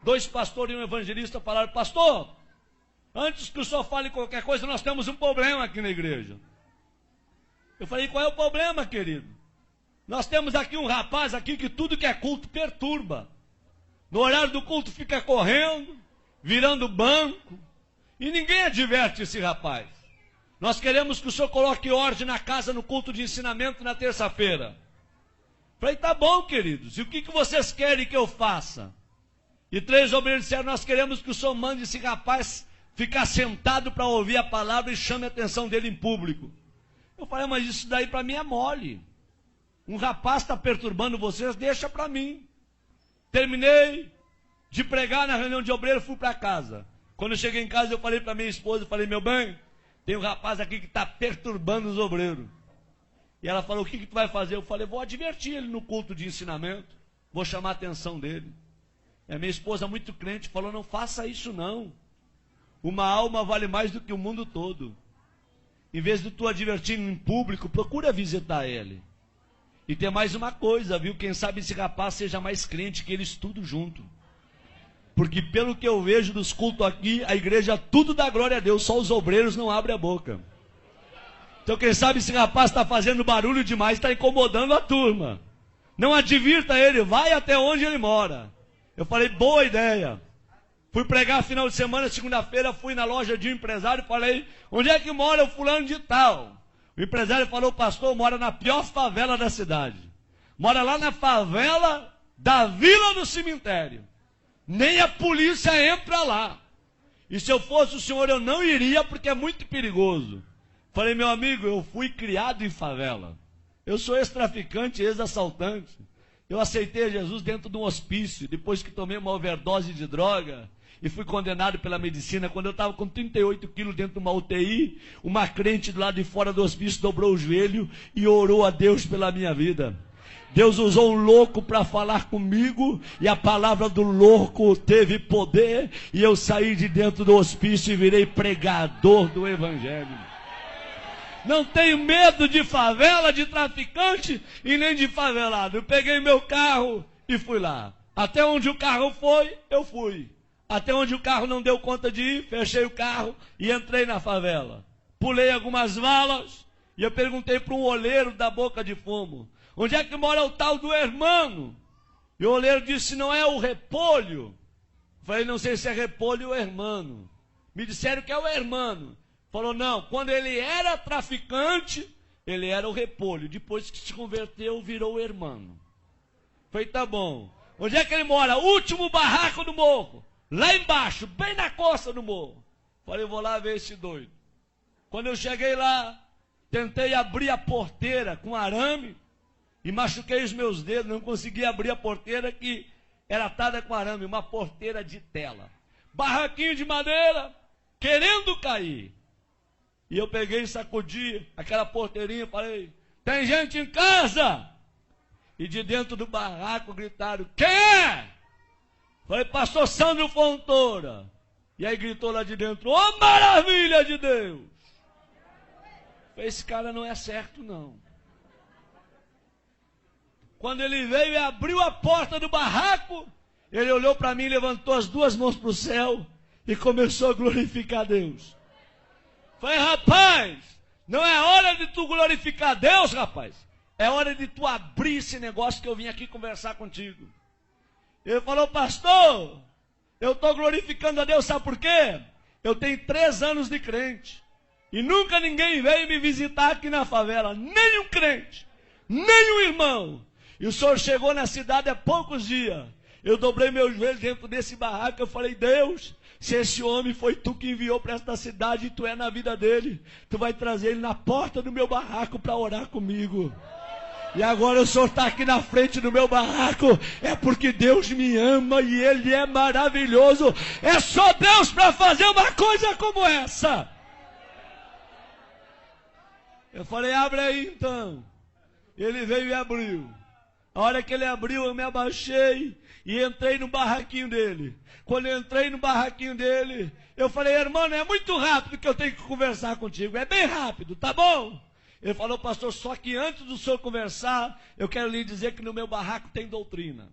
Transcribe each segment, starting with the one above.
Dois pastores e um evangelista falaram: pastor, antes que o senhor fale qualquer coisa, nós temos um problema aqui na igreja. Eu falei: qual é o problema, querido? Nós temos aqui um rapaz aqui que tudo que é culto perturba. No horário do culto fica correndo, virando banco, e ninguém adverte esse rapaz. Nós queremos que o senhor coloque ordem na casa no culto de ensinamento na terça-feira. Falei: tá bom, queridos, e o que vocês querem que eu faça? E 3 obreiros disseram: nós queremos que o senhor mande esse rapaz ficar sentado para ouvir a palavra e chame a atenção dele em público. Eu falei: mas isso daí para mim é mole. Um rapaz está perturbando vocês, deixa para mim. Terminei de pregar na reunião de obreiro, fui para casa. Quando eu cheguei em casa, eu falei para minha esposa, eu falei: meu bem, tem um rapaz aqui que está perturbando os obreiros. E ela falou: o que tu vai fazer? Eu falei: vou advertir ele no culto de ensinamento, vou chamar a atenção dele. E a minha esposa, muito crente, falou: não faça isso não. Uma alma vale mais do que o mundo todo. Em vez de tu advertir em público, procura visitar ele. E tem mais uma coisa, viu? Quem sabe esse rapaz seja mais crente que eles tudo junto. Porque pelo que eu vejo dos cultos aqui, a igreja tudo dá glória a Deus, só os obreiros não abrem a boca. Então quem sabe esse rapaz está fazendo barulho demais, está incomodando a turma. Não advirta ele, vai até onde ele mora. Eu falei: boa ideia. Fui pregar final de semana, segunda-feira, fui na loja de um empresário e falei: onde é que mora o fulano de tal? O empresário falou: pastor, mora na pior favela da cidade. Mora lá na favela da Vila do Cemitério. Nem a polícia entra lá. E se eu fosse o senhor, eu não iria, porque é muito perigoso. Falei: meu amigo, eu fui criado em favela. Eu sou ex-traficante, ex-assaltante. Eu aceitei Jesus dentro de um hospício, depois que tomei uma overdose de droga e fui condenado pela medicina. Quando eu estava com 38 quilos dentro de uma UTI, uma crente do lado de fora do hospício dobrou o joelho e orou a Deus pela minha vida. Deus usou um louco para falar comigo, e a palavra do louco teve poder, e eu saí de dentro do hospício e virei pregador do evangelho. Não tenho medo de favela, de traficante e nem de favelado. Eu peguei meu carro e fui lá. Até onde o carro foi, eu fui. Até onde o carro não deu conta de ir, fechei o carro e entrei na favela. Pulei algumas valas e eu perguntei para um oleiro da Boca de Fumo: onde é que mora o tal do hermano? E o oleiro disse: não é o Repolho? Falei: não sei se é Repolho ou hermano. Me disseram que é o hermano. Falou: não, quando ele era traficante, ele era o Repolho. Depois que se converteu, virou o hermano. Falei: tá bom. Onde é que ele mora? Último barraco do morro. Lá embaixo, bem na costa do morro. Falei: vou lá ver esse doido. Quando eu cheguei lá, tentei abrir a porteira com arame e machuquei os meus dedos. Não consegui abrir a porteira, que era atada com arame, uma porteira de tela. Barraquinho de madeira, querendo cair. E eu peguei e sacudi aquela porteirinha e falei: tem gente em casa? E de dentro do barraco gritaram: quem é? Falei: pastor Sandro Fontoura. E aí gritou lá de dentro: ô maravilha de Deus! Falei: esse cara não é certo não. Quando ele veio e abriu a porta do barraco, ele olhou para mim, levantou as 2 mãos para o céu e começou a glorificar a Deus. Falei: rapaz, não é hora de tu glorificar a Deus, rapaz. É hora de tu abrir esse negócio que eu vim aqui conversar contigo. Ele falou: pastor, eu estou glorificando a Deus, sabe por quê? Eu tenho 3 anos de crente e nunca ninguém veio me visitar aqui na favela. Nem um crente, nem um irmão. E o senhor chegou na cidade há poucos dias. Eu dobrei meu joelho dentro desse barraco. Eu falei: Deus, se esse homem foi tu que enviou para esta cidade e tu é na vida dele, tu vai trazer ele na porta do meu barraco para orar comigo. E agora o senhor está aqui na frente do meu barraco, é porque Deus me ama e Ele é maravilhoso. É só Deus para fazer uma coisa como essa. Eu falei: abre aí então. Ele veio e abriu. A hora que ele abriu, eu me abaixei e entrei no barraquinho dele. Quando eu entrei no barraquinho dele, eu falei: irmão, é muito rápido que eu tenho que conversar contigo. É bem rápido, tá bom? Ele falou: pastor, só que antes do senhor conversar, eu quero lhe dizer que no meu barraco tem doutrina.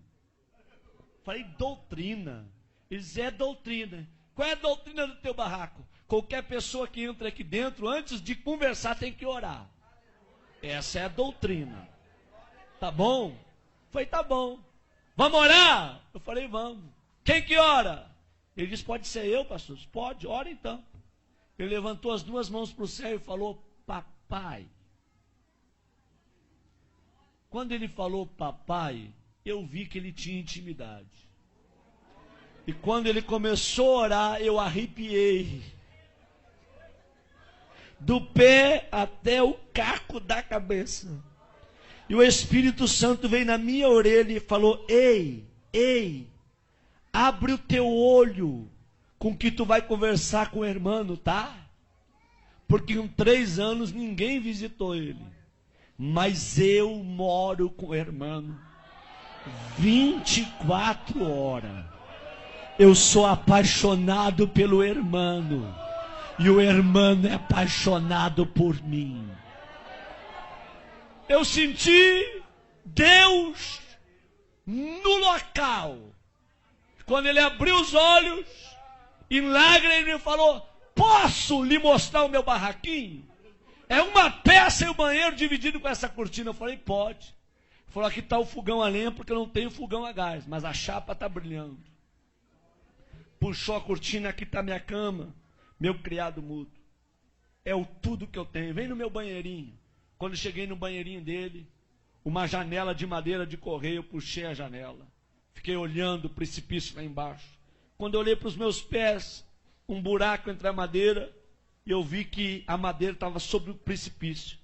Falei: doutrina? Ele diz, é doutrina. Qual é a doutrina do teu barraco? Qualquer pessoa que entra aqui dentro, antes de conversar, tem que orar. Essa é a doutrina. Tá bom? Foi, tá bom. Vamos orar? Eu falei, vamos. Quem que ora? Ele disse, pode ser eu, pastor? Pode, ora então. Ele levantou as duas mãos para o céu e falou, papai. Quando ele falou papai, eu vi que ele tinha intimidade. E quando ele começou a orar, eu arrepiei. Do pé até o caco da cabeça. E o Espírito Santo veio na minha orelha e falou, ei, abre o teu olho com que tu vai conversar com o irmão, tá? Porque em 3 anos ninguém visitou ele. Mas eu moro com o irmão 24 horas. Eu sou apaixonado pelo irmão. E o irmão é apaixonado por mim. Eu senti Deus no local. Quando ele abriu os olhos, em lágrimas ele me falou, posso lhe mostrar o meu barraquinho? É uma peça e o banheiro dividido com essa cortina. Eu falei, pode. Ele falou, aqui está o fogão a lenha, porque eu não tenho fogão a gás, mas a chapa está brilhando. Puxou a cortina, aqui está minha cama, meu criado mudo. É o tudo que eu tenho. Vem no meu banheirinho. Quando eu cheguei no banheirinho dele, uma janela de madeira de correio, eu puxei a janela. Fiquei olhando o precipício lá embaixo. Quando eu olhei para os meus pés, um buraco entre a madeira, e eu vi que a madeira estava sobre o precipício.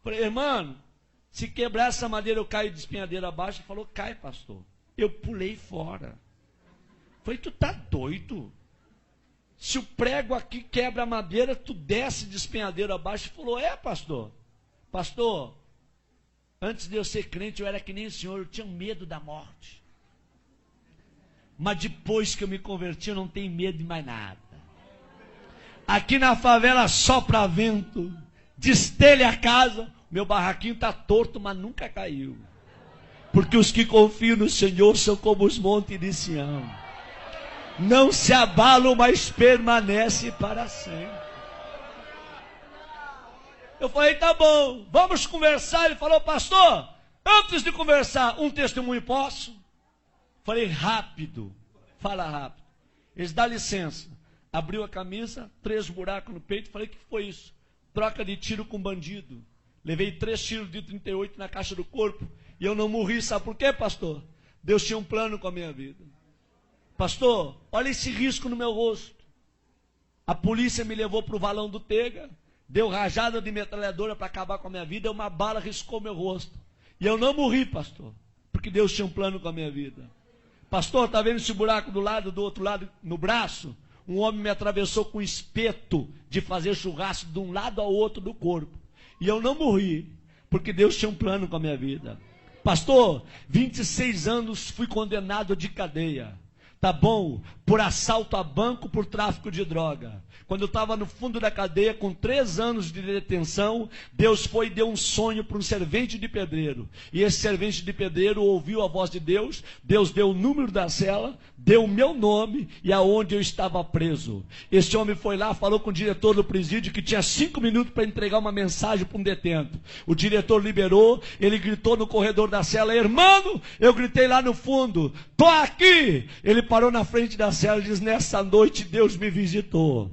Falei, irmão, se quebrar essa madeira eu caio de espinhadeira abaixo. Ele falou, cai, pastor. Eu pulei fora. Falei, tu tá doido? Se o prego aqui quebra a madeira, tu desce de espinhadeira abaixo. Ele falou, é, pastor. Pastor, antes de eu ser crente, eu era que nem o senhor, eu tinha medo da morte. Mas depois que eu me converti, eu não tenho medo de mais nada. Aqui na favela sopra vento, destelha a casa, meu barraquinho está torto, mas nunca caiu. Porque os que confiam no Senhor são como os montes de Sião. Não se abalam, mas permanecem para sempre. Eu falei, tá bom, vamos conversar. Ele falou, pastor, antes de conversar, um testemunho posso? Falei, rápido, fala rápido. Eles dão licença. Abriu a camisa, 3 buracos no peito. Falei, o que foi isso? Troca de tiro com bandido. Levei 3 tiros de 38 na caixa do corpo. E eu não morri, sabe por quê, pastor? Deus tinha um plano com a minha vida. Pastor, olha esse risco no meu rosto. A polícia me levou para o valão do Tega. Deu rajada de metralhadora para acabar com a minha vida. Uma bala riscou meu rosto. E eu não morri, pastor. Porque Deus tinha um plano com a minha vida. Pastor, está vendo esse buraco do outro lado, no braço? Um homem me atravessou com espeto de fazer churrasco de um lado ao outro do corpo. E eu não morri, porque Deus tinha um plano com a minha vida. Pastor, 26 anos fui condenado de cadeia. Tá bom? Por assalto a banco, por tráfico de droga. Quando eu estava no fundo da cadeia, com 3 anos de detenção, Deus foi e deu um sonho para um servente de pedreiro. E esse servente de pedreiro ouviu a voz de Deus. Deus deu o número da cela, deu o meu nome e aonde eu estava preso. Esse homem foi lá, falou com o diretor do presídio que tinha 5 minutos para entregar uma mensagem para um detento. O diretor liberou, ele gritou no corredor da cela, irmão, eu gritei lá no fundo, tô aqui. Ele parou na frente da cela e diz, nessa noite Deus me visitou.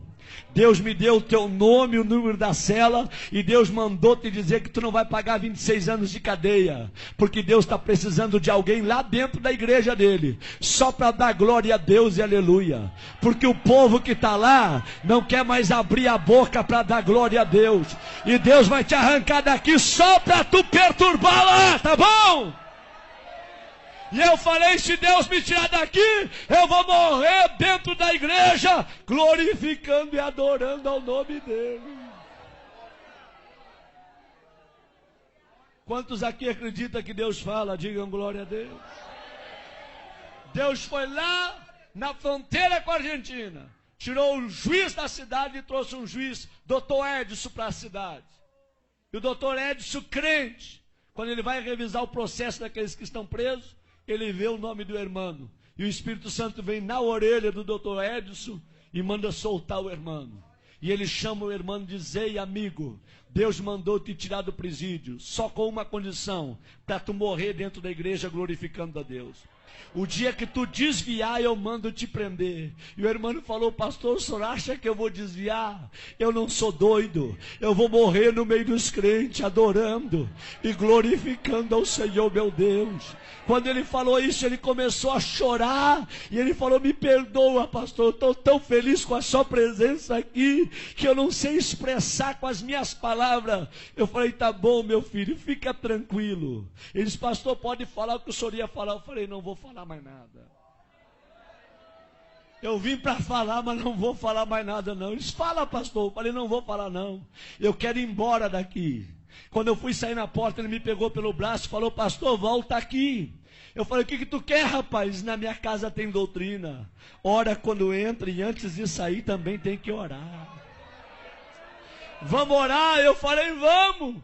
Deus me deu o teu nome, o número da cela, e Deus mandou te dizer que tu não vai pagar 26 anos de cadeia, porque Deus está precisando de alguém lá dentro da igreja dele, só para dar glória a Deus e aleluia, porque o povo que está lá não quer mais abrir a boca para dar glória a Deus, e Deus vai te arrancar daqui só para tu perturbar lá, tá bom? E eu falei, se Deus me tirar daqui, eu vou morrer dentro da igreja, glorificando e adorando ao nome dele. Quantos aqui acreditam que Deus fala? Digam glória a Deus. Deus foi lá na fronteira com a Argentina, tirou o juiz da cidade e trouxe um juiz, doutor Edson, para a cidade. E o doutor Edson, crente, quando ele vai revisar o processo daqueles que estão presos, ele vê o nome do irmão. E o Espírito Santo vem na orelha do doutor Edson e manda soltar o irmão. E ele chama o irmão e diz: ei, amigo, Deus mandou te tirar do presídio, só com uma condição, para tu morrer dentro da igreja glorificando a Deus. O dia que tu desviar, eu mando te prender. E o irmão falou: pastor, o senhor acha que eu vou desviar? Eu não sou doido. Eu vou morrer no meio dos crentes, adorando e glorificando ao Senhor meu Deus. Quando ele falou isso, ele começou a chorar. E ele falou: me perdoa, pastor, eu estou tão feliz com a sua presença aqui, que eu não sei expressar com as minhas palavras. Eu falei: tá bom, meu filho, fica tranquilo. Ele disse: pastor, pode falar o que o senhor ia falar. Eu falei: não vou falar mais nada. Eu vim para falar, mas não vou falar mais nada não. Eles: fala, pastor. Eu falei: não vou falar não. Eu quero ir embora daqui. Quando eu fui sair na porta, ele me pegou pelo braço e falou: pastor, volta aqui. Eu falei: o que tu quer, rapaz? Na minha casa tem doutrina. Ora quando entra, e antes de sair também tem que orar. Vamos orar? Eu falei: vamos.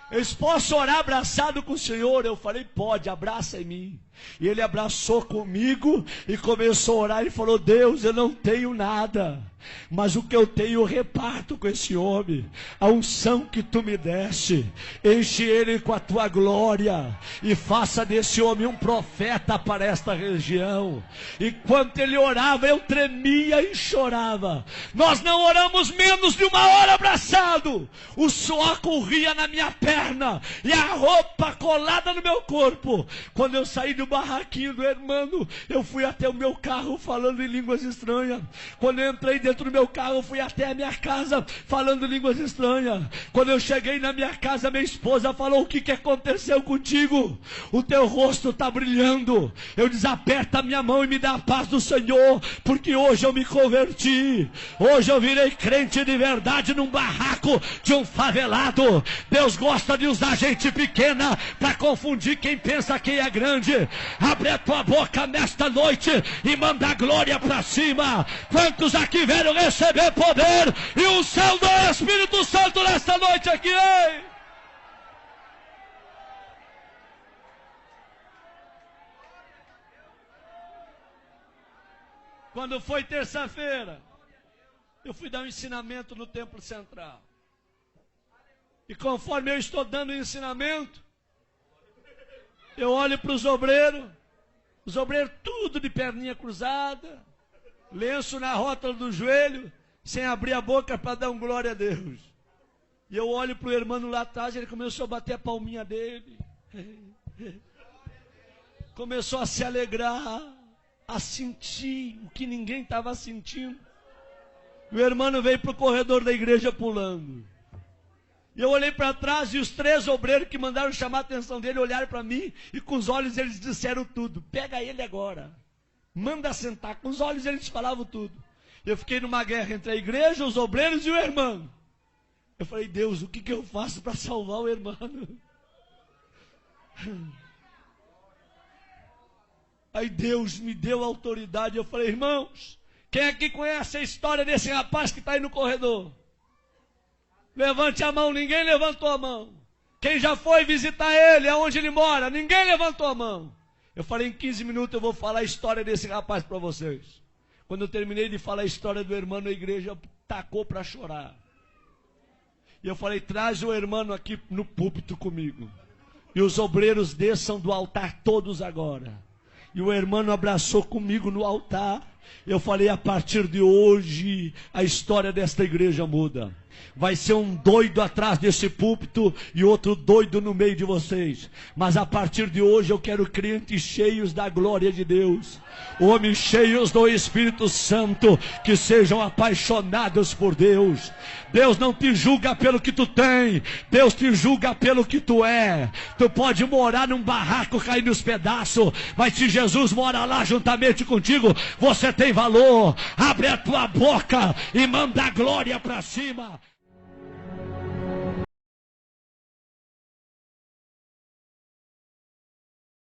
Eles: posso orar abraçado com o Senhor? Eu falei: pode, abraça em mim. E ele abraçou comigo e começou a orar. Ele falou: Deus, eu não tenho nada, mas o que eu tenho eu reparto com esse homem. A unção que tu me deste, enche ele com a tua glória e faça desse homem um profeta para esta região. Enquanto ele orava, eu tremia e chorava. Nós não oramos menos de uma hora abraçado. O suor corria na minha perna e a roupa colada no meu corpo. Quando eu saí do barraquinho do irmão, eu fui até o meu carro falando em línguas estranhas. Quando eu entrei dentro do meu carro, eu fui até a minha casa falando línguas estranhas. Quando eu cheguei na minha casa, minha esposa falou: o que aconteceu contigo? O teu rosto está brilhando. Eu disse: aperta a minha mão e me dá a paz do Senhor, porque hoje eu me converti. Hoje eu virei crente de verdade num barraco de um favelado. Deus gosta de usar gente pequena para confundir quem pensa que é grande. Abre a tua boca nesta noite e manda glória para cima. Quantos aqui vieram receber poder e unção do Espírito Santo nesta noite aqui, hein? Quando foi terça-feira, eu fui dar um ensinamento no Templo Central. E conforme eu estou dando o ensinamento, eu olho para os obreiros tudo de perninha cruzada, lenço na rótula do joelho, sem abrir a boca para dar um glória a Deus. E eu olho para o irmão lá atrás, ele começou a bater a palminha dele. Começou a se alegrar, a sentir o que ninguém estava sentindo. O irmão veio para o corredor da igreja pulando. E eu olhei para trás e os 3 obreiros que mandaram chamar a atenção dele olharam para mim e com os olhos eles disseram tudo. Pega ele agora, manda sentar. Com os olhos eles falavam tudo. Eu fiquei numa guerra entre a igreja, os obreiros e o irmão. Eu falei: Deus, o que eu faço para salvar o irmão? Aí Deus me deu autoridade. Eu falei: irmãos, quem aqui conhece a história desse rapaz que está aí no corredor? Levante a mão. Ninguém levantou a mão. Quem já foi visitar ele, aonde ele mora? Ninguém levantou a mão. Eu falei: em 15 minutos eu vou falar a história desse rapaz para vocês. Quando eu terminei de falar a história do irmão, a igreja tacou para chorar. E eu falei: traz o irmão aqui no púlpito comigo. E os obreiros desçam do altar todos agora. E o irmão abraçou comigo no altar. Eu falei: a partir de hoje, a história desta igreja muda. Vai ser um doido atrás desse púlpito e outro doido no meio de vocês. Mas a partir de hoje eu quero crentes cheios da glória de Deus. Homens cheios do Espírito Santo, que sejam apaixonados por Deus. Deus não te julga pelo que tu tem, Deus te julga pelo que tu é. Tu pode morar num barraco cair nos pedaços, mas se Jesus mora lá juntamente contigo, você tem valor. Abre a tua boca e manda a glória para cima.